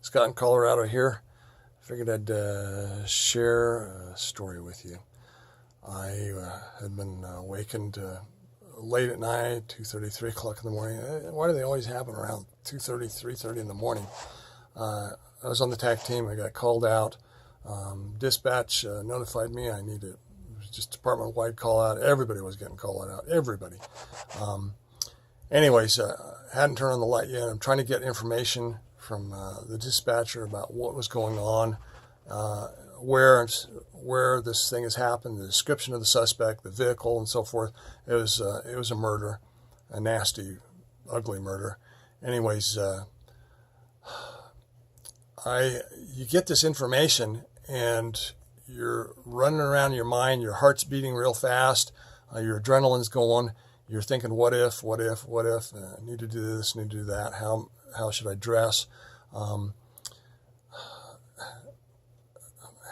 Scott in Colorado here. Figured I'd share a story with you. I had been awakened late at night, 2:30, 3 o'clock in the morning. Why do they always happen around 2:30, 3:30 in the morning? I was on the TAC team. I got called out. Dispatch notified me I needed, it was just department-wide call out. Everybody was getting called out. Everybody. Anyways, hadn't turned on the light yet. I'm trying to get information from the dispatcher about what was going on, where this thing has happened, the description of the suspect, the vehicle, and so forth. It was a murder, a nasty, ugly murder. Anyways, you get this information and you're running around your mind. Your heart's beating real fast. Your adrenaline's going. You're thinking, what if? I need to do this, need to do that. How should I dress?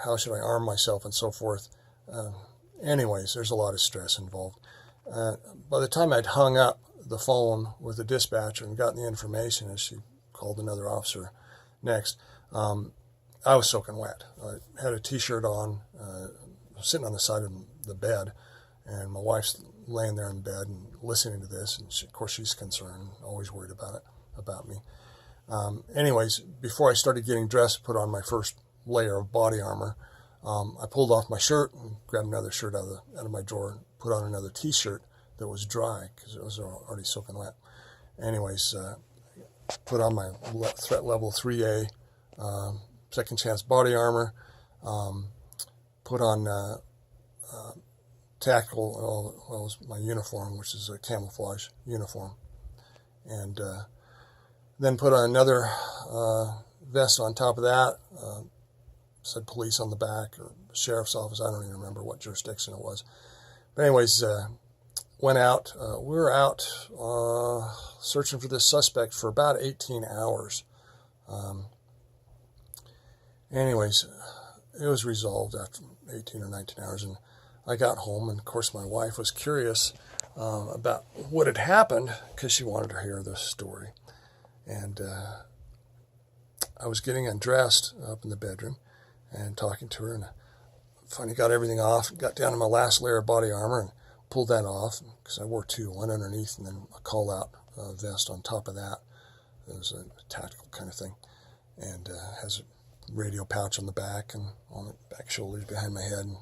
How should I arm myself and so forth? Anyways, there's a lot of stress involved. By the time I'd hung up the phone with the dispatcher and gotten the information as she called another officer next, I was soaking wet. I had a t-shirt on, sitting on the side of the bed, and my wife's laying there in bed and listening to this, and of course she's concerned, always worried about me. Anyways, before I started getting dressed, put on my first layer of body armor, I pulled off my shirt and grabbed another shirt out of my drawer and put on another t-shirt that was dry because it was already soaking wet. Anyways, put on my threat level 3A second chance body armor, put on tactical, well, it was my uniform, which is a camouflage uniform, and then put on another vest on top of that. Said police on the back, or sheriff's office. I don't even remember what jurisdiction it was. But anyways, went out. We were out searching for this suspect for about 18 hours. Anyways, it was resolved after 18 or 19 hours, and I got home, and of course my wife was curious about what had happened because she wanted to hear this story. And I was getting undressed up in the bedroom and talking to her, and finally got everything off, got down to my last layer of body armor and pulled that off because I wore two, one underneath and then a call-out vest on top of that. It was a tactical kind of thing, and has a radio pouch on the back and on the back shoulders behind my head, and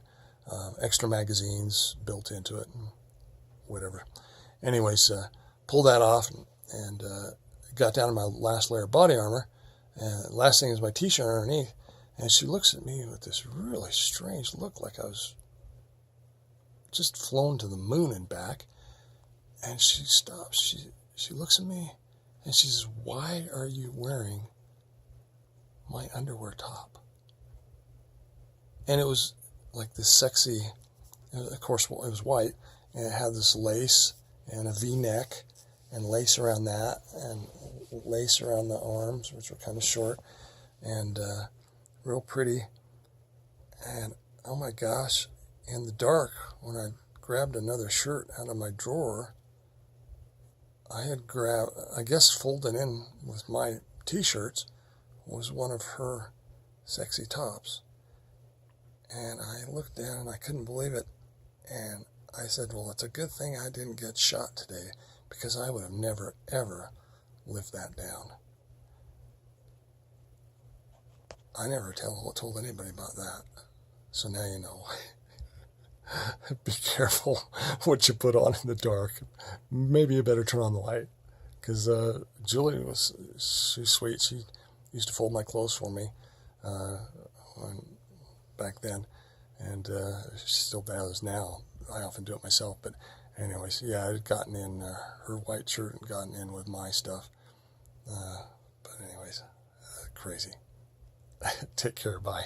extra magazines built into it and whatever. Anyways, pulled that off and got down to my last layer of body armor, and the last thing is my t-shirt underneath, and she looks at me with this really strange look like I was just flown to the moon and back, and she stops. She looks at me and she says, "Why are you wearing my underwear top?" And it was like this sexy, of course it was white, and it had this lace and a V-neck and lace around that and lace around the arms, which were kind of short and real pretty. And oh my gosh, in the dark, when I grabbed another shirt out of my drawer, I had grabbed, I guess folded in with my t-shirts, was one of her sexy tops. And I looked down and I couldn't believe it. And I said, well, it's a good thing I didn't get shot today, because I would have never, ever lived that down. I never told anybody about that. So now you know. Be careful what you put on in the dark. Maybe you better turn on the light. Because Julie she's sweet. She used to fold my clothes for me back then. And she still does now. I often do it myself. But anyways, yeah, I'd gotten in her white shirt and gotten in with my stuff. But anyways, crazy. Take care, bye.